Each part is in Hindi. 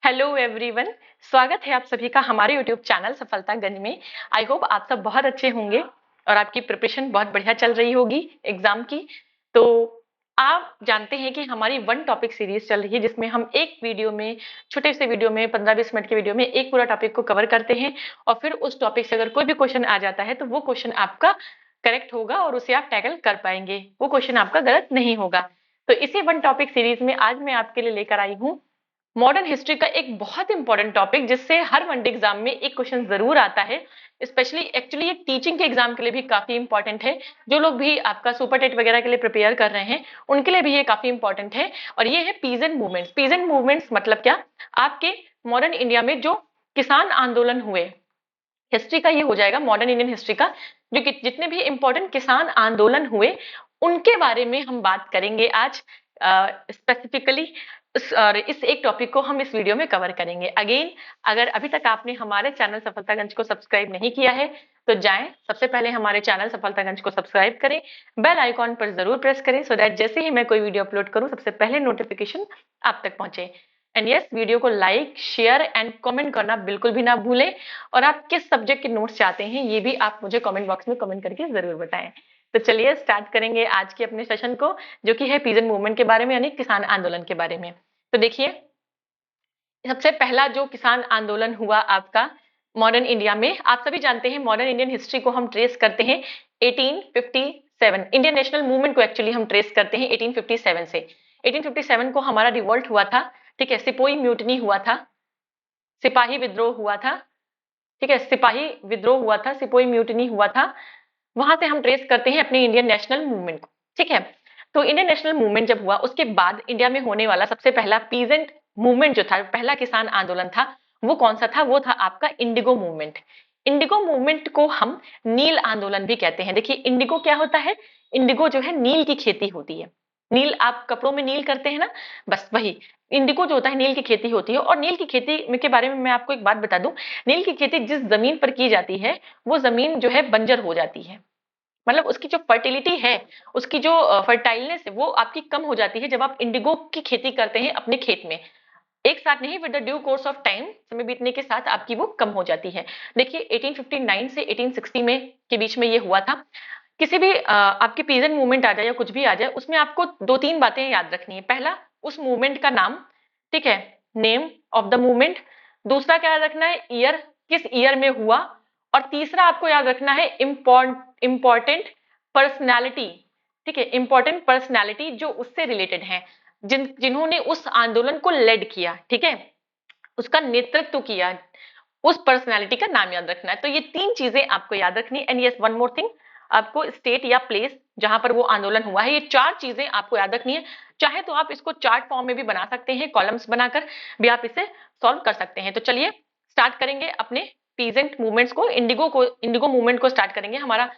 Hello everyone. स्वागत है आप सभी का हमारे यूट्यूब चैनल सफलतागंज में। आई होप आप सब बहुत अच्छे होंगे और आपकी प्रिपरेशन बहुत बढ़िया चल रही होगी एग्जाम की। तो आप जानते हैं कि हमारी वन टॉपिक सीरीज चल रही है जिसमें हम एक वीडियो में, छोटे से वीडियो में 15-20 मिनट के वीडियो में एक पूरा टॉपिक को कवर करते हैं और फिर उस टॉपिक से अगर कोई भी क्वेश्चन आ जाता है तो वो क्वेश्चन आपका करेक्ट होगा और उसे आप टैकल कर पाएंगे, वो क्वेश्चन आपका गलत नहीं होगा। तो इसी वन टॉपिक सीरीज में आज मैं आपके लिए लेकर आई हूँ मॉडर्न हिस्ट्री का एक बहुत इंपॉर्टेंट टॉपिक जिससे हर वनडे एग्जाम में एक क्वेश्चन जरूर आता है। स्पेशली एक्चुअली ये टीचिंग के एग्जाम के लिए भी काफी इंपॉर्टेंट है। जो लोग भी आपका सुपर टेट वगैरह के लिए प्रिपेयर कर रहे हैं उनके लिए भी ये काफी इंपॉर्टेंट है। और ये है पीजेंट मूवमेंट्स। पीजेंट मूवमेंट्स मतलब क्या? आपके मॉडर्न इंडिया में जो किसान आंदोलन हुए, हिस्ट्री का ये हो जाएगा मॉडर्न इंडियन हिस्ट्री का। जो जितने भी इंपॉर्टेंट किसान आंदोलन हुए उनके बारे में हम बात करेंगे आज स्पेसिफिकली। और इस एक टॉपिक को हम इस वीडियो में कवर करेंगे। अगेन, अगर अभी तक आपने हमारे चैनल सफलतागंज को सब्सक्राइब नहीं किया है तो जाएं, सबसे पहले हमारे चैनल सफलतागंज को सब्सक्राइब करें, बेल आइकॉन पर जरूर प्रेस करें सो दैट जैसे ही मैं कोई वीडियो अपलोड करूं सबसे पहले नोटिफिकेशन आप तक पहुंचे। एंड यस, वीडियो को लाइक, शेयर एंड कमेंट करना बिल्कुल भी ना भूलें। और आप किस सब्जेक्ट के नोट्स चाहते हैं ये भी आप मुझे कमेंट बॉक्स में कमेंट करके जरूर बताएं। तो चलिए स्टार्ट करेंगे आज के अपने सेशन को, जो कि है पीजेंट मूवमेंट के बारे में, यानी किसान आंदोलन के बारे में। तो देखिए, सबसे पहला जो किसान आंदोलन हुआ आपका मॉडर्न इंडिया में, आप सभी जानते हैं मॉडर्न इंडियन हिस्ट्री को हम ट्रेस करते हैं 1857। इंडियन नेशनल मूवमेंट को एक्चुअली हम ट्रेस करते हैं 1857 से। 1857 को हमारा रिवोल्ट हुआ था, ठीक है, सिपोई म्यूटनी हुआ था, सिपाही विद्रोह हुआ था, ठीक है, सिपाही विद्रोह हुआ था, सिपोई म्यूटनी हुआ था। वहां से हम ट्रेस करते हैं अपने इंडियन नेशनल मूवमेंट को, ठीक है। तो इंडियन नेशनल मूवमेंट जब हुआ उसके बाद इंडिया में होने वाला सबसे पहला पीजेंट मूवमेंट जो था, पहला किसान आंदोलन था, वो कौन सा था? वो था आपका इंडिगो मूवमेंट। इंडिगो मूवमेंट को हम नील आंदोलन भी कहते हैं। देखिए, इंडिगो क्या होता है? इंडिगो जो है नील की खेती होती है। नील, आप कपड़ों में नील करते हैं ना, बस वही इंडिगो जो होता है, नील की खेती होती है। और नील की खेती के बारे में मैं आपको एक बात बता दूं, नील की खेती जिस जमीन पर की जाती है वो जमीन जो है बंजर हो जाती है। मतलब उसकी जो फर्टिलिटी है, उसकी जो फर्टाइलनेस है वो आपकी कम हो जाती है जब आप इंडिगो की खेती करते हैं अपने खेत में। एक साथ नहीं, with the due course of time, समय बीतने के साथ आपकी वो कम हो जाती है। देखिए, 1859 से 1860 में के बीच में ये हुआ था। किसी भी आपकी पीजेंट मूवमेंट आ जाए या कुछ भी आ जाए, उसमें आपको दो तीन बातें याद रखनी है। पहला, उस मूवमेंट का नाम, ठीक है, नेम ऑफ द मूवमेंट। दूसरा क्या याद रखना है? ईयर, किस ईयर में हुआ। और तीसरा आपको याद रखना है इंपॉर्टेंट पर्सनैलिटी, ठीक है, इंपॉर्टेंट पर्सनैलिटी जो उससे रिलेटेड है, जिन्होंने उस आंदोलन को लेड किया, ठीक है, उसका नेतृत्व किया, उस पर्सनैलिटी का नाम याद रखना है। तो ये तीन चीजें आपको याद रखनी। And yes, one more thing, आपको स्टेट या प्लेस जहां पर वो आंदोलन हुआ है, ये चार चीजें आपको याद रखनी है। चाहे तो आप इसको चार्ट फॉर्म में भी बना सकते हैं, कॉलम्स बनाकर भी आप इसे सॉल्व कर सकते हैं। तो चलिए स्टार्ट करेंगे अपने पीजेंट मूवमेंट्स को, इंडिगो मूवमेंट को स्टार्ट करेंगे। हमारा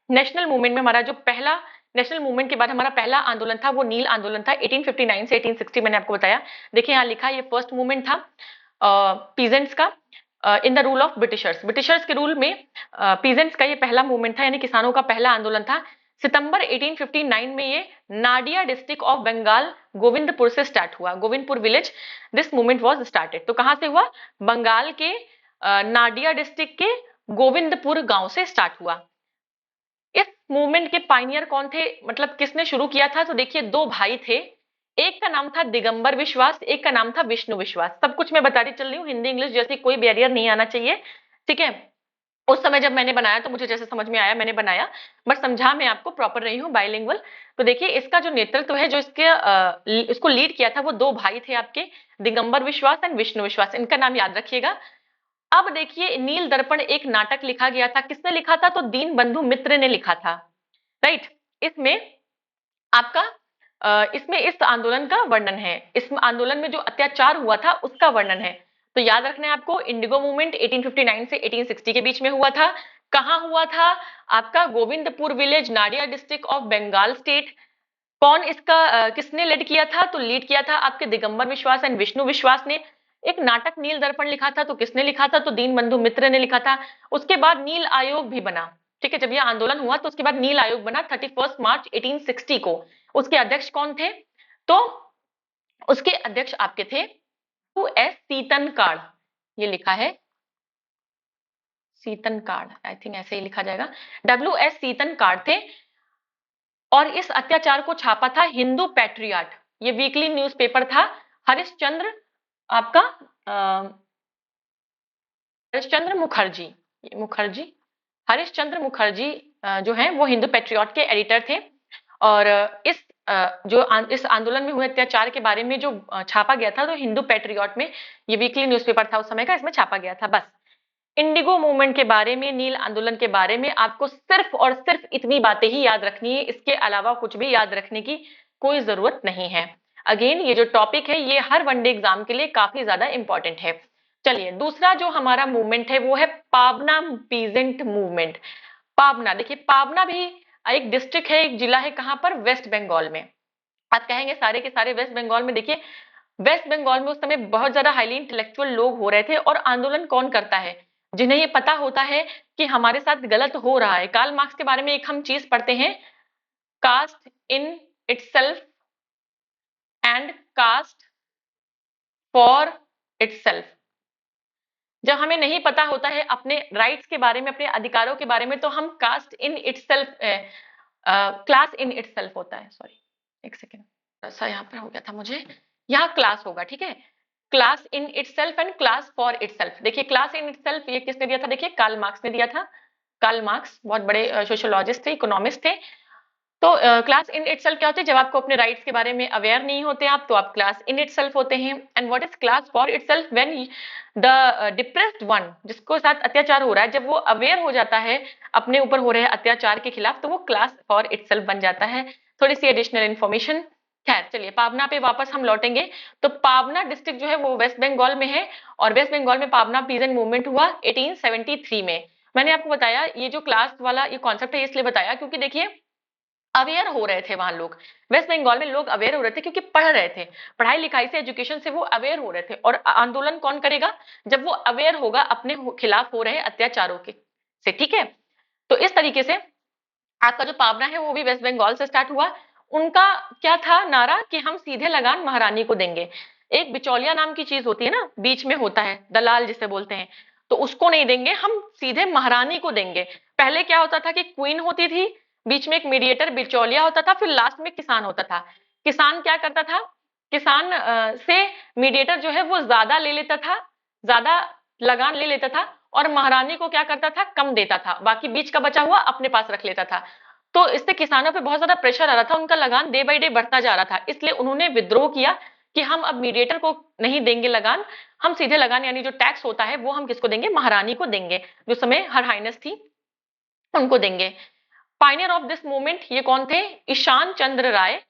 नेशनल मूवमेंट में हमारा जो पहला नेशनल मूवमेंट के बाद हमारा पहला आंदोलन था वो नील आंदोलन था 1859 से 1860, मैंने आपको बताया। देखिए यहाँ लिखा है, ये फर्स्ट मूवमेंट था पीजेंट्स का in the rule of Britishers. Britishers के रूल में पीजेंट्स का ये पहला मूवमेंट था, यानी किसानों का पहला आंदोलन था। सितंबर 1859 में ये नाडिया डिस्ट्रिक्ट ऑफ बंगाल, गोविंदपुर से स्टार्ट हुआ। Govindpur village this movement was started. तो कहां से हुआ? बंगाल के नाडिया डिस्ट्रिक्ट के गोविंदपुर गांव से स्टार्ट हुआ। इस मूवमेंट के पाइनियर कौन थे, मतलब किसने शुरू किया था? तो देखिए, दो भाई थे, एक का नाम था दिगंबर विश्वास, एक का नाम था विष्णु विश्वास। सब कुछ मैं बताती चल रही हूँ, हिंदी इंग्लिश जैसी कोई बैरियर नहीं आना चाहिए, ठीक है। उस समय जब मैंने बनाया तो मुझे जैसे समझ में आया मैंने बनाया, बट समझा मैं आपको प्रॉपर रही हूँ, बाइलिंगुअल। तो देखिए, इसका जो नेतृत्व है, जो इसको लीड किया था, वो दो भाई थे आपके, दिगंबर विश्वास एंड विष्णु विश्वास। इनका नाम याद रखिएगा। अब देखिए, नील दर्पण एक नाटक लिखा गया था। किसने लिखा था? तो दीन बंधु मित्र ने लिखा था, राइट। इसमें आपका इसमें इस आंदोलन का वर्णन है, इस आंदोलन में जो अत्याचार हुआ था उसका वर्णन है। तो याद रखना है आपको, इंडिगो मूवमेंट 1859 से 1860 के बीच में हुआ था। कहां हुआ था? आपका Govindpur village, Nadia district of Bengal state. कौन इसका किसने लीड किया था? तो लीड किया था आपके दिगंबर विश्वास एंड विष्णु विश्वास ने। एक नाटक नील दर्पण लिखा था, तो किसने लिखा था? तो दीन बंधु मित्र ने लिखा था। उसके बाद नील आयोग भी बना, ठीक है। जब यह आंदोलन हुआ तो उसके बाद नील आयोग बना 31 मार्च 1860 को। उसके अध्यक्ष कौन थे? तो उसके अध्यक्ष आपके थे एस सीतन कार्ड, ये लिखा है सीतन कार्ड, आई थिंक ऐसे ही लिखा जाएगा। WS सीतन कार्ड थे और इस अत्याचार को छापा था हिंदू पैट्रियट, ये वीकली न्यूज़पेपर था। हरिश्चंद्र आपका हरिश्चंद्र मुखर्जी, हरिश्चंद्र मुखर्जी जो है वो हिंदू पैट्रियट के एडिटर थे। और इस आंदोलन में हुए अत्याचार के बारे में जो छापा गया था तो हिंदू पैट्रियट में, ये वीकली न्यूज़पेपर था उस समय का, इसमें छापा गया था। बस इंडिगो मूवमेंट के बारे में, नील आंदोलन के बारे में आपको सिर्फ और सिर्फ इतनी बातें ही याद रखनी है, इसके अलावा कुछ भी याद रखने की कोई जरूरत नहीं है। अगेन ये जो टॉपिक है ये हर वनडे एग्जाम के लिए काफी ज्यादा इंपॉर्टेंट है। चलिए दूसरा जो हमारा मूवमेंट है वो है पाबना पीजेंट मूवमेंट। पाबना, देखिए पाबना भी एक डिस्ट्रिक्ट है, एक जिला है, कहां पर, वेस्ट बंगाल में। आप कहेंगे सारे के सारे वेस्ट बंगाल में, देखिए वेस्ट बंगाल में उस समय बहुत ज्यादा हाईली इंटेलेक्चुअल लोग हो रहे थे। और आंदोलन कौन करता है, जिन्हें ये पता होता है कि हमारे साथ गलत हो रहा है। कार्ल मार्क्स के बारे में एक हम चीज पढ़ते हैं, caste in itself and caste for itself. जब हमें नहीं पता होता है अपने राइट्स के बारे में, अपने अधिकारों के बारे में, तो हम caste in itself, class in itself होता है, सॉरी एक सेकेंड, ऐसा यहाँ पर हो गया था मुझे, यहाँ क्लास होगा, ठीक है, class in itself and class for itself. देखिए क्लास इन इटसेल्फ ये किसने दिया था, देखिए कार्ल मार्क्स ने दिया था। कार्ल मार्क्स बहुत बड़े सोशियोलॉजिस्ट थे, इकोनॉमिस्ट थे। तो क्लास इन इटसेल्फ क्या होती है, जब आपको अपने राइट्स के बारे में अवेयर नहीं होते आप, तो आप क्लास इन इटसेल्फ होते हैं। And what is class for itself, when the depressed one, जिसको साथ अत्याचार हो रहा है, जब वो अवेयर हो जाता है अपने ऊपर हो रहे अत्याचार के खिलाफ, तो वो क्लास फॉर इटसेल्फ बन जाता है। थोड़ी सी एडिशनल इन्फॉर्मेशन। खैर चलिए पाबना पे वापस हम लौटेंगे। तो पाबना डिस्ट्रिक्ट जो है वो वेस्ट बंगाल में है, और वेस्ट बंगाल में पाबना पीजेंट मूवमेंट हुआ 1873 में। मैंने आपको बताया ये जो क्लास वाला ये कॉन्सेप्ट है, इसलिए बताया क्योंकि देखिए अवेयर हो रहे थे वहां लोग, वेस्ट बंगाल में लोग अवेयर हो रहे थे क्योंकि पढ़ रहे थे, पढ़ाई लिखाई से, एजुकेशन से वो अवेयर हो रहे थे। और आंदोलन कौन करेगा, जब वो अवेयर होगा अपने खिलाफ हो रहे अत्याचारों के से, ठीक है। तो इस तरीके से आपका जो पावना है वो भी वेस्ट बंगाल से स्टार्ट हुआ। उनका क्या था नारा कि हम सीधे लगान महारानी को देंगे। एक बिचौलिया नाम की चीज होती है ना, बीच में होता है, दलाल जिसे बोलते हैं, तो उसको नहीं देंगे, हम सीधे महारानी को देंगे। पहले क्या होता था कि क्वीन होती थी, बीच में एक मीडिएटर बिचौलिया होता था, फिर लास्ट में किसान होता था। किसान क्या करता था, किसान से मीडिएटर जो है वो ज्यादा ले लेता था, ज्यादा लगान ले लेता था, और महारानी को क्या करता था, कम देता था, बाकी बीच का बचा हुआ अपने पास रख लेता था। तो इससे किसानों पे बहुत ज्यादा प्रेशर आ रहा था, उनका लगान डे बाई डे बढ़ता जा रहा था। इसलिए उन्होंने विद्रोह किया कि हम अब मीडिएटर को नहीं देंगे लगान, हम सीधे लगान यानी जो टैक्स होता है वो हम किसको देंगे, महारानी को देंगे, जो समय हर हाइनेस थी उनको देंगे। पायनियर ऑफ दिस मूवमेंट ये कौन थे, ईशान चंद्र राय,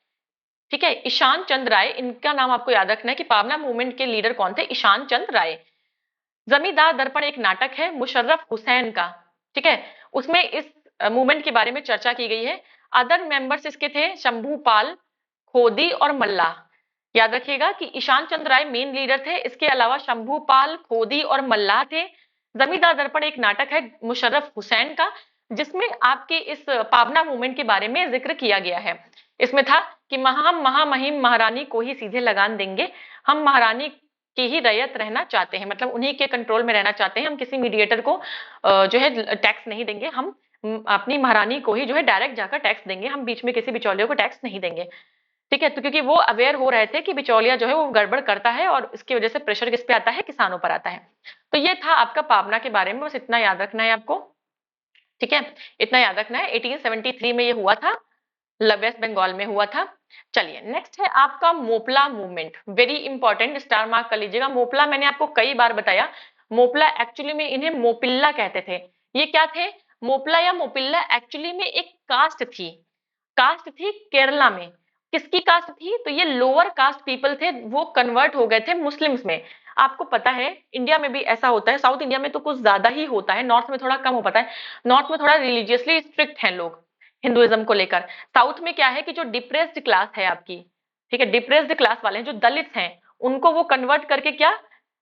ठीक है, ईशान चंद्र राय, इनका नाम आपको याद रखना है कि पावना मूवमेंट के लीडर कौन थे, ईशान चंद्र राय। जमींदार दर्पण एक नाटक है मुशर्रफ हुसैन का, ठीक है, उसमें इस मूवमेंट के बारे में चर्चा की गई है। अदर मेंबर्स इसके थे शंभू पाल, खोदी और मल्ला। याद रखिएगा कि ईशान चंद्र राय मेन लीडर थे, इसके अलावा शंभू पाल, खोदी और मल्ला थे। जमींदार दर्पण एक नाटक है मुशर्रफ हुसैन का, जिसमें आपके इस पावना मूवमेंट के बारे में जिक्र किया गया है। इसमें था कि हम महामहिम महारानी को ही सीधे लगान देंगे, हम महारानी की ही रैयत रहना चाहते हैं, मतलब उन्हीं के कंट्रोल में रहना चाहते हैं, हम किसी मीडिएटर को जो है टैक्स नहीं देंगे, हम अपनी महारानी को ही जो है डायरेक्ट जाकर टैक्स देंगे, हम बीच में किसी बिचौलियों को टैक्स नहीं देंगे, ठीक है। तो क्योंकि वो अवेयर हो रहे थे कि बिचौलिया जो है वो गड़बड़ करता है, और इसकी वजह से प्रेशर किस पे आता है, किसानों पर आता है। तो ये था आपका पावना के बारे में, बस इतना याद रखना है आपको, ठीक है, इतना याद रखना है। 1873 में ये हुआ था, वेस्ट बंगाल में हुआ था। चलिए नेक्स्ट है आपका Moplah movement, very important, star mark कर लीजिएगा। मोपला मैंने आपको कई बार बताया, मोपला एक्चुअली में इन्हें मोपिल्ला कहते थे। ये क्या थे, मोपला या मोपिल्ला एक्चुअली में एक कास्ट थी, कास्ट थी केरला में। किसकी कास्ट थी, तो ये लोअर कास्ट पीपल थे, वो कन्वर्ट हो गए थे मुस्लिम्स में। आपको पता है इंडिया में भी ऐसा होता है, साउथ इंडिया में तो कुछ ज्यादा ही होता है, नॉर्थ में थोड़ा कम हो पाता है। नॉर्थ में थोड़ा रिलीजियसली स्ट्रिक्ट हैं लोग हिंदुइज्म को लेकर। साउथ में क्या है कि जो डिप्रेस्ड क्लास है आपकी, ठीक है, डिप्रेस्ड क्लास वाले हैं, जो दलित हैं, उनको वो कन्वर्ट करके क्या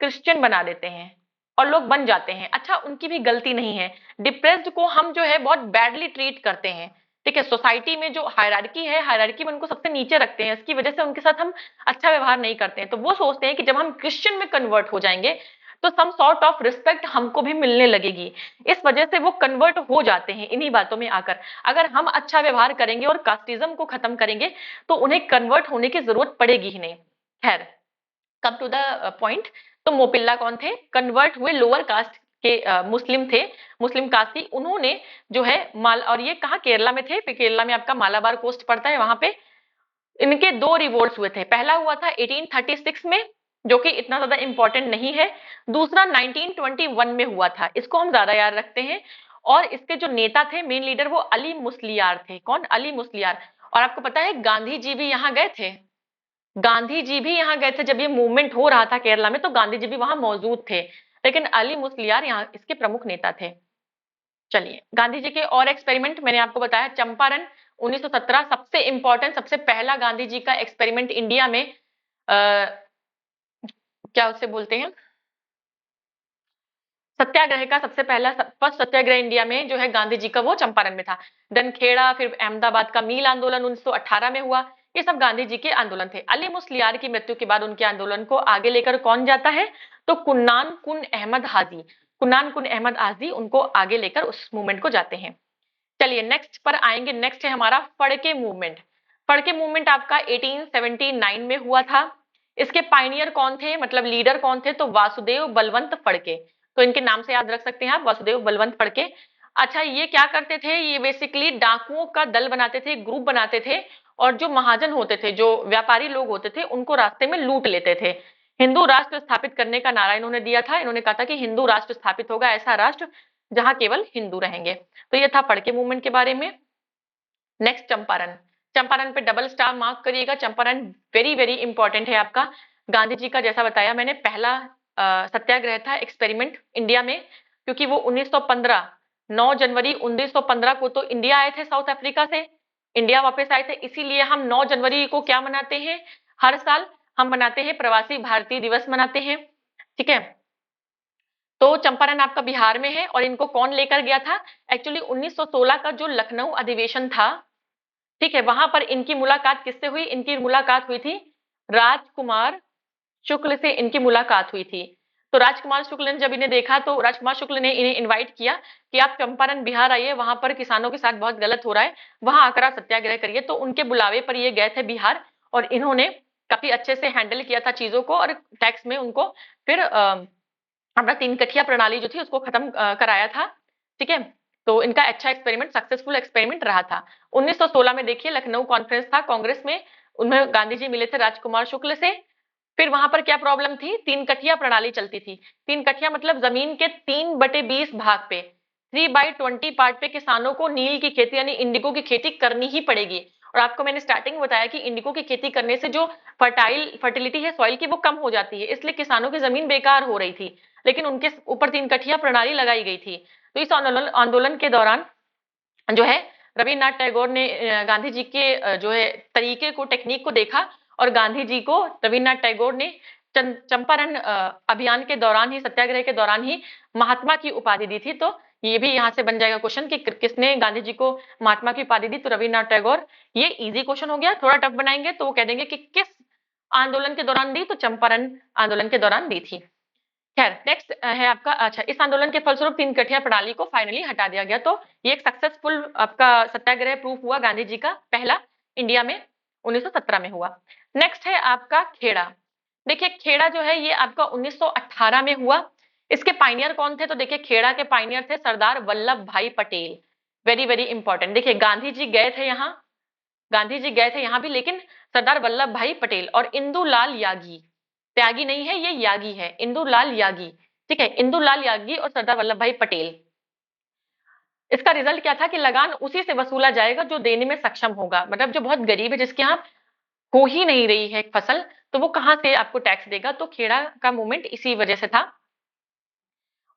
क्रिश्चियन बना देते हैं, और लोग बन जाते हैं। अच्छा उनकी भी गलती नहीं है, डिप्रेस्ड को हम जो है बहुत बैडली ट्रीट करते हैं, ठीक है, सोसाइटी में जो हायरार्की है, हायरार्की में उनको सबसे नीचे रखते हैं, इसकी वजह से उनके साथ हम अच्छा व्यवहार नहीं करते हैं। तो वो सोचते हैं कि जब हम क्रिश्चियन में कन्वर्ट हो जाएंगे तो सम सॉर्ट ऑफ रिस्पेक्ट हमको भी मिलने लगेगी, इस वजह से वो कन्वर्ट हो जाते हैं इन्हीं बातों में आकर। अगर हम अच्छा व्यवहार करेंगे और कास्टिज्म को खत्म करेंगे तो उन्हें कन्वर्ट होने की जरूरत पड़ेगी ही नहीं। खैर, कम टू द पॉइंट। तो मोपिल्ला कौन थे? कन्वर्ट हुए लोअर कास्ट के मुस्लिम थे, मुस्लिम कास्ट थी। उन्होंने जो है माल, और ये कहा केरला में थे, केरला में आपका मालाबार कोस्ट पड़ता है, वहां पे इनके दो रिवोल्ट्स हुए थे। पहला हुआ था 1836 में, जो कि इतना ज्यादा इंपॉर्टेंट नहीं है। दूसरा 1921 में हुआ था, इसको हम ज्यादा याद रखते हैं। और इसके जो नेता थे, मेन लीडर, वो अली मुस्लियार थे। कौन? अली मुस्लियार। और आपको पता है गांधी जी भी यहाँ गए थे, गांधी जी भी यहाँ गए थे जब ये मूवमेंट हो रहा था केरला में, तो गांधी जी भी वहां मौजूद थे। लेकिन अली मुस्लियार यहाँ इसके प्रमुख नेता थे। चलिए, गांधी जी के और एक्सपेरिमेंट मैंने आपको बताया। चंपारण 1917 सबसे इंपॉर्टेंट, सबसे पहला गांधी जी का एक्सपेरिमेंट इंडिया में, क्या उसे बोलते हैं, सत्याग्रह का सबसे पहला फर्स्ट सत्याग्रह इंडिया में जो है गांधी जी का, वो चंपारण में था। धनखेड़ा, फिर अहमदाबाद का मील आंदोलन 1918 में हुआ। ये सब गांधी जी के आंदोलन थे। अली मुस्लियार की मृत्यु के बाद उनके आंदोलन को आगे लेकर कौन जाता है? तो कुन्नान कुन अहमद हाजी, कुन्नान कुन अहमद हाजी उनको आगे लेकर उस मूवमेंट को जाते हैं। चलिए नेक्स्ट पर आएंगे। नेक्स्ट है हमारा फड़के मूवमेंट। फड़के मूवमेंट आपका 1879 में हुआ था। इसके पाइनियर कौन थे, मतलब लीडर कौन थे? तो वासुदेव बलवंत फड़के। तो इनके नाम से याद रख सकते हैं आप, वासुदेव बलवंत फड़के। अच्छा, ये क्या करते थे? ये बेसिकली डाकुओं का दल बनाते थे, ग्रुप बनाते थे, और जो महाजन होते थे, जो व्यापारी लोग होते थे, उनको रास्ते में लूट लेते थे। हिंदू राष्ट्र स्थापित करने का नारा इन्होंने दिया था। इन्होंने कहा था कि हिंदू राष्ट्र स्थापित होगा, ऐसा राष्ट्र जहां केवल हिंदू रहेंगे। तो ये था फड़के मूवमेंट के बारे में। नेक्स्ट चंपारण। चंपारण पे डबल स्टार मार्क करिएगा, चंपारण वेरी वेरी इंपॉर्टेंट है आपका। गांधी जी का जैसा बताया मैंने पहला सत्याग्रह था, एक्सपेरिमेंट इंडिया में, क्योंकि वो 1915 9 जनवरी 1915 को तो इंडिया आए थे, साउथ अफ्रीका से इंडिया वापस आए थे। इसीलिए हम 9 जनवरी को क्या मनाते हैं? हर साल हम मनाते हैं प्रवासी भारतीय दिवस मनाते हैं। ठीक है, तो चंपारण आपका बिहार में है। और इनको कौन लेकर गया था? एक्चुअली 1916 का जो लखनऊ अधिवेशन था, ठीक है, वहां पर इनकी मुलाकात किससे हुई? इनकी मुलाकात हुई थी राजकुमार शुक्ल से, इनकी मुलाकात हुई थी। तो राजकुमार शुक्ल ने जब इन्हें देखा तो राजकुमार शुक्ल ने इन्हें इनवाइट किया कि आप चंपारण बिहार आइए, वहां पर किसानों के साथ बहुत गलत हो रहा है, वहां आकर आप सत्याग्रह करिए। तो उनके बुलावे पर ये गए थे बिहार, और इन्होंने काफी अच्छे से हैंडल किया था चीजों को, और टैक्स में उनको फिर अपना तीन कठिया प्रणाली जो थी उसको खत्म कराया था। ठीक है, तो इनका अच्छा एक्सपेरिमेंट, सक्सेसफुल एक्सपेरिमेंट रहा था। 1916 में देखिए लखनऊ कॉन्फ्रेंस था कांग्रेस में, उनमें गांधी जी मिले थे राजकुमार शुक्ल से। फिर वहां पर क्या प्रॉब्लम थी? तीन कठिया प्रणाली चलती थी। तीन कठिया मतलब जमीन के 3/20 भाग पे, 3/20 पार्ट पे किसानों को नील की खेती यानी इंडिगो की खेती करनी ही पड़ेगी। और आपको मैंने स्टार्टिंग में बताया कि इंडिगो की खेती करने से जो फर्टिलिटी है सॉइल की वो कम हो जाती है, इसलिए किसानों की जमीन बेकार हो रही थी। लेकिन उनके ऊपर तीन कठिया प्रणाली लगाई गई थी। तो इस आंदोलन के दौरान जो है रविन्द्रनाथ टैगोर ने गांधी जी के जो है तरीके को, टेक्निक को देखा, और गांधी जी को रविन्द्रनाथ टैगोर ने चंपारण अभियान के दौरान ही, सत्याग्रह के दौरान ही महात्मा की उपाधि दी थी। तो ये भी यहाँ से बन जाएगा क्वेश्चन कि किसने गांधी जी को महात्मा की उपाधि दी? तो रविन्द्रनाथ टैगोर। ये इजी क्वेश्चन हो गया। थोड़ा टफ बनाएंगे तो वो कह देंगे कि किस आंदोलन के दौरान दी? तो चंपारण आंदोलन के दौरान दी थी। खैर, नेक्स्ट है आपका, अच्छा, इस आंदोलन के फलस्वरूप तीन कठिया प्रणाली को फाइनली हटा दिया गया। तो ये एक सक्सेसफुल आपका सत्याग्रह प्रूफ हुआ गांधी जी का, पहला इंडिया में 1917 में हुआ। नेक्स्ट है आपका खेड़ा। देखिए खेड़ा जो है ये आपका 1918 में हुआ। इसके पाइनियर कौन थे? तो देखिए खेड़ा के पाइनियर थे सरदार वल्लभ भाई पटेल। Very very important. देखिए गांधी जी गए थे यहाँ, गांधी जी गए थे यहाँ भी, लेकिन सरदार वल्लभ भाई पटेल और इंदुलाल यागी, त्यागी नहीं है ये, यागी है, इंदुलाल यागी। ठीक है, इंदुलाल यागी और सरदार वल्लभ भाई पटेल। इसका रिजल्ट क्या था कि लगान उसी से वसूला जाएगा जो देने में सक्षम होगा। मतलब जो बहुत गरीब है, जिसके यहाँ हो ही नहीं रही है फसल, तो वो कहां से आपको टैक्स देगा? तो खेड़ा का मूवमेंट इसी वजह से था।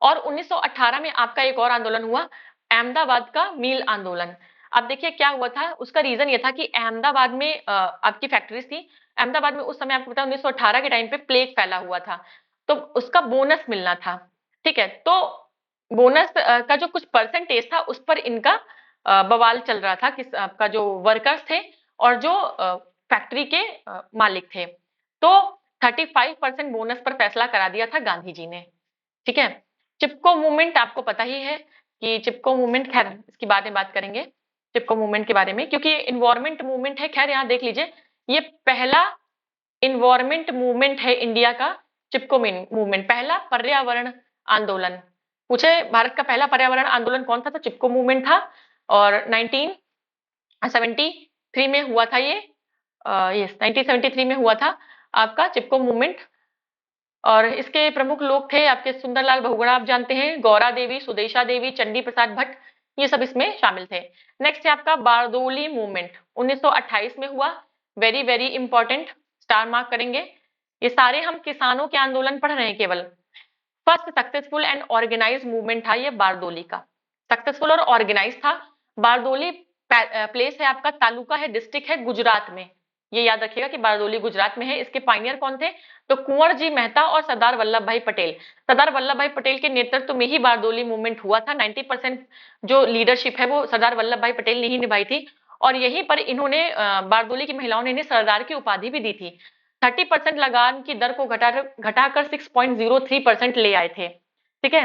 और 1918 में आपका एक और आंदोलन हुआ, अहमदाबाद का मील आंदोलन। अब देखिए क्या हुआ था, उसका रीजन ये था कि अहमदाबाद में आपकी फैक्ट्रीज थी। अहमदाबाद में उस समय आपको पता है 1918 के टाइम पे प्लेग फैला हुआ था, तो उसका बोनस मिलना था। ठीक है, तो बोनस का जो कुछ परसेंटेज था उस पर इनका बवाल चल रहा था कि आपका जो वर्कर्स थे और जो फैक्ट्री के मालिक थे। तो 35% बोनस पर फैसला करा दिया था गांधी जी ने। ठीक है। चिपको मूवमेंट आपको पता ही है कि चिपको मूवमेंट, खैर इसके बारे में बात करेंगे चिपको मूवमेंट के बारे में, क्योंकि इन्वायरमेंट मूवमेंट है। खैर यहाँ देख लीजिए, ये पहला इन्वायरमेंट मूवमेंट है इंडिया का। चिपको मूवमेंट पहला पर्यावरण आंदोलन पूछे, भारत का पहला पर्यावरण आंदोलन कौन सा था? चिपको मूवमेंट था। और 1973 में हुआ था ये। यस, 1973 में हुआ था आपका चिपको मूवमेंट। और इसके प्रमुख लोग थे आपके सुंदरलाल बहुगुणा, आप जानते हैं, गौरा देवी, सुदेशा देवी, चंडी प्रसाद भट्ट, ये सब इसमें शामिल थे। नेक्स्ट है आपका बारदोली मूवमेंट, 1928 में हुआ। Very very important, star mark करेंगे। ये सारे हम किसानों के आंदोलन पढ़ रहे हैं केवल। First successful and organise movement था ये बारदोली का, सक्सेसफुल और ऑर्गेनाइज था। बारदोली प्लेस है आपका, तालुका है, डिस्ट्रिक्ट है गुजरात में। ये याद रखिएगा कि बारदोली गुजरात में है। इसके पाइनियर कौन थे? तो कुंवर जी मेहता और सरदार वल्लभ भाई पटेल। सरदार वल्लभ भाई पटेल के नेतृत्व में ही बारदोली मूवमेंट हुआ था। 90% जो लीडरशिप है वो सरदार वल्लभ भाई पटेल ने ही निभाई थी। और यहीं पर इन्होंने बारदोली की महिलाओं ने इन्हें सरदार की उपाधि भी दी थी। 30% लगान की दर को घटाकर 6.03% ले आए थे। ठीक है,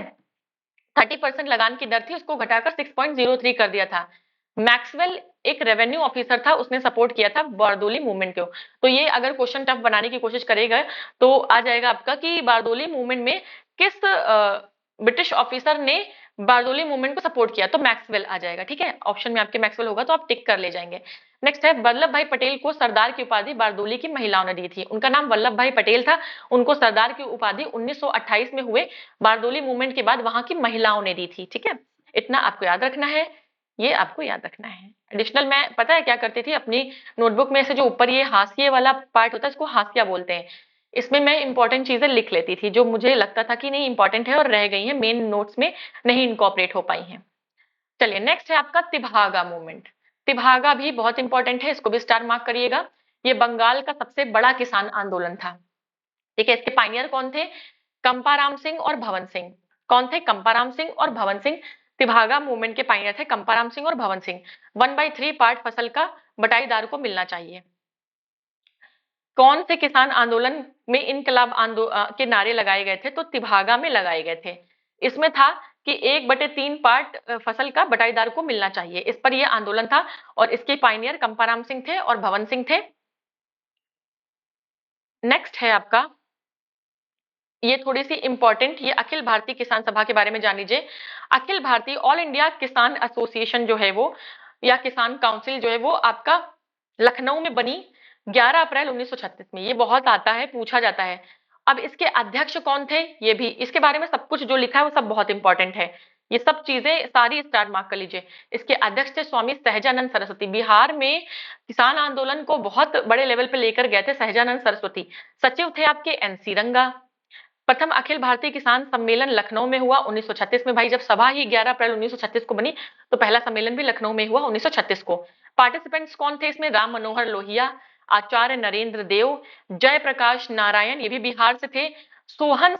30% लगान की दर थी, उसको घटाकर 6.03 कर दिया था। मैक्सवेल एक रेवेन्यू ऑफिसर था, उसने सपोर्ट किया था बारदोली मूवमेंट को। तो ये अगर क्वेश्चन टफ बनाने की कोशिश करेगा तो आ जाएगा आपका कि बारदोली मूवमेंट में किस ब्रिटिश ऑफिसर ने बारदोली मूवमेंट को सपोर्ट किया, तो मैक्सवेल आ जाएगा। ठीक है, ऑप्शन में आपके मैक्सवेल होगा तो आप टिक कर ले जाएंगे। नेक्स्ट है, वल्लभ भाई पटेल को सरदार की उपाधि बारदोली की महिलाओं ने दी थी। उनका नाम वल्लभ भाई पटेल था, उनको सरदार की उपाधि 1928 में हुए बारदोली मूवमेंट के बाद वहां की महिलाओं ने दी थी। ठीक है, इतना आपको याद रखना है, ये आपको याद रखना है। एडिशनल मैं पता है क्या करती थी, अपनी नोटबुक में से जो ऊपर ये हाशिए वाला पार्ट होता है इसको हाशिया बोलते हैं, इसमें मैं इंपॉर्टेंट चीजें लिख लेती थी जो मुझे लगता था कि नहीं इंपॉर्टेंट है और रह गई हैं, मेन नोट्स में नहीं इनकॉपरेट हो पाई हैं। चलिए नेक्स्ट है आपका तिभागा मूवमेंट। तिभागा भी बहुत इंपॉर्टेंट है, इसको भी स्टार मार्क करिएगा। ये बंगाल का सबसे बड़ा किसान आंदोलन था। ठीक है, इसके पाइनियर कौन थे? कंपाराम सिंह और भवन सिंह। कौन थे? कंपाराम सिंह और भवन सिंह। तिभागा मूवमेंट के पाइनियर थे कंपाराम सिंह और भवन सिंह। 1/3 पार्ट फसल का बटाईदार को मिलना चाहिए। कौन से किसान आंदोलन में इनकलाब के नारे लगाए गए थे? तो तिभागा में लगाए गए थे। इसमें था कि 1/3 पार्ट फसल का बटाईदार को मिलना चाहिए, इस पर यह आंदोलन था। और इसके पाइनियर कंपाराम सिंह थे और भवन सिंह थे। नेक्स्ट है आपका, ये थोड़ी सी इंपॉर्टेंट, ये अखिल भारतीय किसान सभा के बारे में जान लीजिए। अखिल भारतीय ऑल इंडिया किसान एसोसिएशन जो है वो, या किसान काउंसिल जो है वो आपका लखनऊ में बनी 11 अप्रैल 1936 में। ये बहुत आता है, पूछा जाता है। अब इसके अध्यक्ष कौन थे? ये भी, इसके बारे में सब कुछ जो लिखा है वो सब बहुत इंपॉर्टेंट है। ये सब चीजें सारी स्टार मार्क कर लीजिए। इसके अध्यक्ष थे स्वामी सहजानंद सरस्वती। बिहार में किसान आंदोलन को बहुत बड़े लेवल पे लेकर गए थे सहजानंद सरस्वती। सचिव थे आपके एनसी रंगा। प्रथम अखिल भारतीय किसान सम्मेलन लखनऊ में हुआ 1936 में। भाई जब सभा ही 11 अप्रैल 1936 को बनी तो पहला सम्मेलन भी लखनऊ में हुआ 1936 को। पार्टिसिपेंट्स कौन थे इसमें? राम मनोहर लोहिया, आचार्य नरेंद्र देव, जयप्रकाश नारायण, ये भी बिहार से थे, सोहन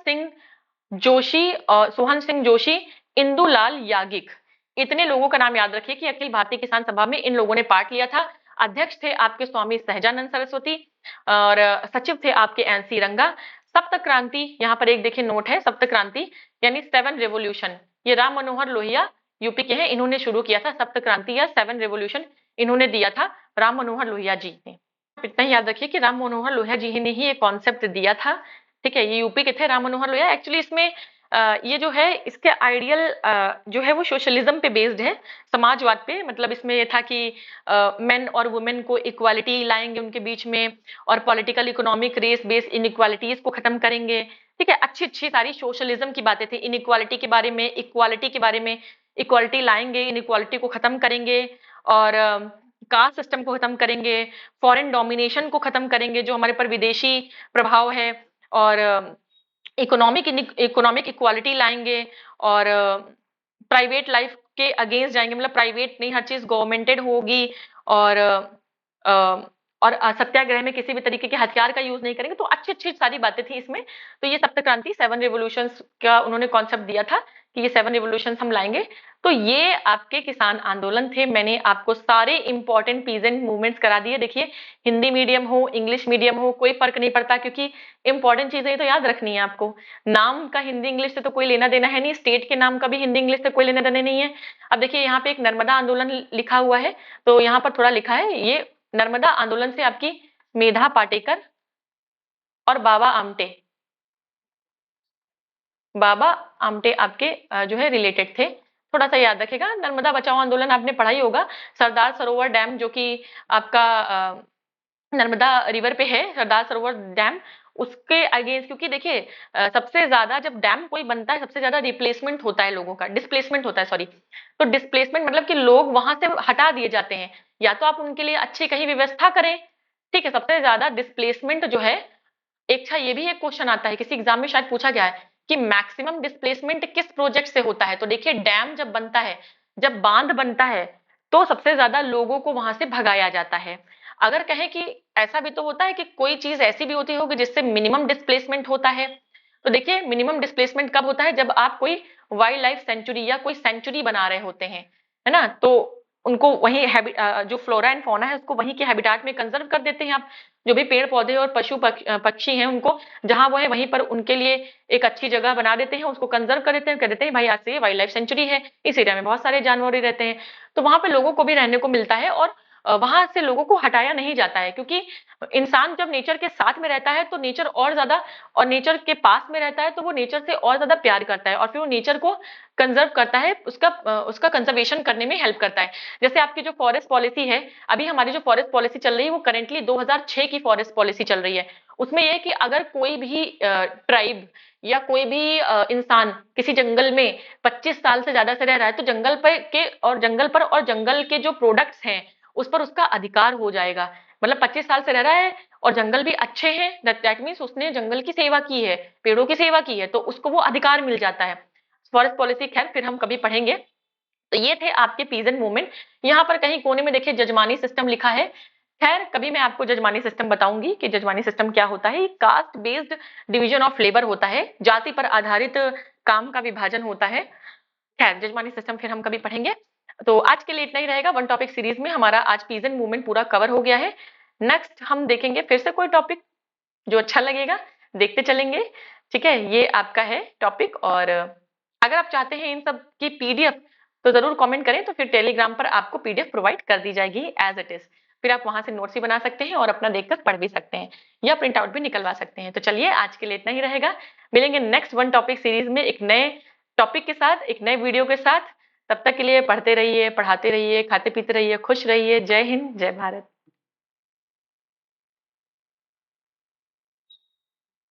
सिंह जोशी, इंदुलाल यागिक। इतने लोगों का नाम याद रखिए कि अखिल भारतीय किसान सभा में इन लोगों ने पार्ट लिया था। अध्यक्ष थे आपके स्वामी सहजानंद सरस्वती और सचिव थे आपके एनसी रंगा। सप्त क्रांति, यहाँ पर एक देखिए नोट है, सप्त क्रांति यानी 7 रेवोल्यूशन, ये राम मनोहर लोहिया यूपी के हैं, इन्होंने शुरू किया था। सप्त क्रांति या 7 रेवोल्यूशन इन्होंने दिया था राम मनोहर लोहिया जी ने। इतना ही याद रखिए कि राम मनोहर लोहिया जी ने ही ये कॉन्सेप्ट दिया था। ठीक है, ये यूपी के थे राम मनोहर लोहिया। एक्चुअली इसमें ये जो है इसके आइडियल जो है वो सोशलिज्म पे बेस्ड है, समाजवाद पे। मतलब इसमें ये था कि मेन और वुमेन को इक्वालिटी लाएंगे उनके बीच में, और political economic race based inequalities को खत्म करेंगे। ठीक है, अच्छी अच्छी सारी सोशलिज्म की बातें थी, इनइक्वालिटी के बारे में, इक्वालिटी के बारे में। इक्वालिटी लाएंगे, इनइक्वालिटी को खत्म करेंगे, और कास्ट सिस्टम को खत्म करेंगे, फॉरेन डोमिनेशन को खत्म करेंगे जो हमारे पर विदेशी प्रभाव है, और इकोनॉमिक इक्वालिटी लाएंगे, और प्राइवेट लाइफ के अगेंस्ट जाएंगे। मतलब प्राइवेट नहीं, हर चीज गवर्नमेंटेड होगी, और सत्याग्रह में किसी भी तरीके के हथियार का यूज नहीं करेंगे। तो अच्छी अच्छी सारी बातें थी इसमें। तो ये सप्त क्रांति 7 रिवोल्यूशंस का उन्होंने कॉन्सेप्ट दिया था कि ये 7 रिवोल्यूशंस हम लाएंगे तो ये आपके किसान आंदोलन थे। मैंने आपको सारे इंपॉर्टेंट पीजेंट मूवमेंट्स करा दिए। देखिए, हिंदी मीडियम हो, इंग्लिश मीडियम हो, कोई फर्क नहीं पड़ता, क्योंकि इंपॉर्टेंट चीजें तो याद रखनी है आपको। नाम का हिंदी इंग्लिश से तो कोई लेना देना है नहीं, स्टेट के नाम का भी हिंदी इंग्लिश से कोई लेना देना नहीं है। अब देखिए, यहाँ पे एक नर्मदा आंदोलन लिखा हुआ है, तो यहाँ पर थोड़ा लिखा है, ये नर्मदा आंदोलन से आपकी मेधा पाटेकर और बाबा आमटे आपके जो है रिलेटेड थे। थोड़ा सा याद रखेगा। नर्मदा बचाओ आंदोलन आपने पढ़ा ही होगा। सरदार सरोवर डैम जो कि आपका नर्मदा रिवर पे है, सरदार सरोवर डैम, उसके अगेंस्ट, क्योंकि देखिए सबसे ज्यादा जब डैम कोई बनता है, सबसे ज्यादा रिप्लेसमेंट होता है लोगों का, डिस्प्लेसमेंट होता है, सॉरी। तो डिस्प्लेसमेंट मतलब कि लोग वहां से हटा दिए जाते हैं, या तो आप उनके लिए अच्छी कहीं व्यवस्था करें, ठीक है। सबसे ज्यादा डिस्प्लेसमेंट जो है, अच्छा ये भी एक क्वेश्चन आता है, किसी एग्जाम में शायद पूछा गया है कि मैक्सिमम डिस्प्लेसमेंट किस प्रोजेक्ट से होता है। तो देखिए, डैम जब बनता है, जब बांध बनता है, तो सबसे ज्यादा लोगों को वहां से भगाया जाता है। अगर कहें कि ऐसा भी तो होता है कि कोई चीज ऐसी भी होती होगी जिससे मिनिमम डिस्प्लेसमेंट होता है। तो देखिए, मिनिमम डिस्प्लेसमेंट कब होता है, जब आप कोई वाइल्ड लाइफ सेंचुरी या कोई सेंचुरी बना रहे होते हैं, है ना। तो उनको वही जो फ्लोरा एंड फौना है उसको वहीं के हैबिटाट में कंजर्व कर देते हैं आप। जो भी पेड़ पौधे और पशु पक्षी हैं, उनको जहां वो है वहीं पर उनके लिए एक अच्छी जगह बना देते हैं, उसको कंजर्व कर देते हैं, कह देते हैं भाई आज से ये वाइल्ड लाइफ सेंचुरी है, इस एरिया में बहुत सारे जानवर ही रहते हैं। तो वहां पे लोगों को भी रहने को मिलता है, और वहां से लोगों को हटाया नहीं जाता है, क्योंकि इंसान जब नेचर के साथ में रहता है तो नेचर और ज्यादा, और नेचर के पास में रहता है तो वो नेचर से और ज्यादा प्यार करता है, और फिर वो नेचर को कंजर्व करता है, उसका कंजर्वेशन करने में हेल्प करता है। जैसे आपकी जो फॉरेस्ट पॉलिसी है, अभी हमारी जो फॉरेस्ट पॉलिसी चल रही है वो करेंटली 2006 की फॉरेस्ट पॉलिसी चल रही है। उसमें यह है कि अगर कोई भी ट्राइब या कोई भी इंसान किसी जंगल में 25 साल से ज्यादा से रह रहा है, तो जंगल पर और जंगल के जो प्रोडक्ट्स हैं उस पर उसका अधिकार हो जाएगा। मतलब 25 साल से रह रहा है और जंगल भी अच्छे हैं, दैट मीन्स उसने जंगल की सेवा की है, पेड़ों की सेवा की है, तो उसको वो अधिकार मिल जाता है। फॉरेस्ट पॉलिसी खैर फिर हम कभी पढ़ेंगे। तो ये थे आपके पीजेंट मूवमेंट। यहाँ पर कहीं कोने में देखिए जजमानी सिस्टम लिखा है। खैर कभी मैं आपको जजमानी सिस्टम बताऊंगी कि जजमानी सिस्टम क्या होता है। Caste based division of labour होता है, जाति पर आधारित काम का विभाजन होता है। खैर जजमानी सिस्टम फिर हम कभी पढ़ेंगे। तो आज के लिए इतना ही रहेगा। वन टॉपिक सीरीज में हमारा आज पीजेंट मूवमेंट पूरा कवर हो गया है। नेक्स्ट हम देखेंगे फिर से कोई टॉपिक जो अच्छा लगेगा, देखते चलेंगे। ठीक है, ये आपका है टॉपिक। और अगर आप चाहते हैं इन सब की पीडीएफ तो जरूर कमेंट करें, तो फिर टेलीग्राम पर आपको पीडीएफ प्रोवाइड कर दी जाएगी एज इट इज। फिर आप वहां से नोट्स भी बना सकते हैं और अपना देखकर पढ़ भी सकते हैं, या प्रिंट आउट भी निकलवा सकते हैं। तो चलिए आज के लिए इतना ही रहेगा। मिलेंगे नेक्स्ट वन टॉपिक सीरीज में एक नए टॉपिक के साथ, एक नए वीडियो के साथ। तब तक के लिए पढ़ते रहिए, पढ़ाते रहिए, खाते पीते रहिए, खुश रहिए। जय हिंद, जय भारत।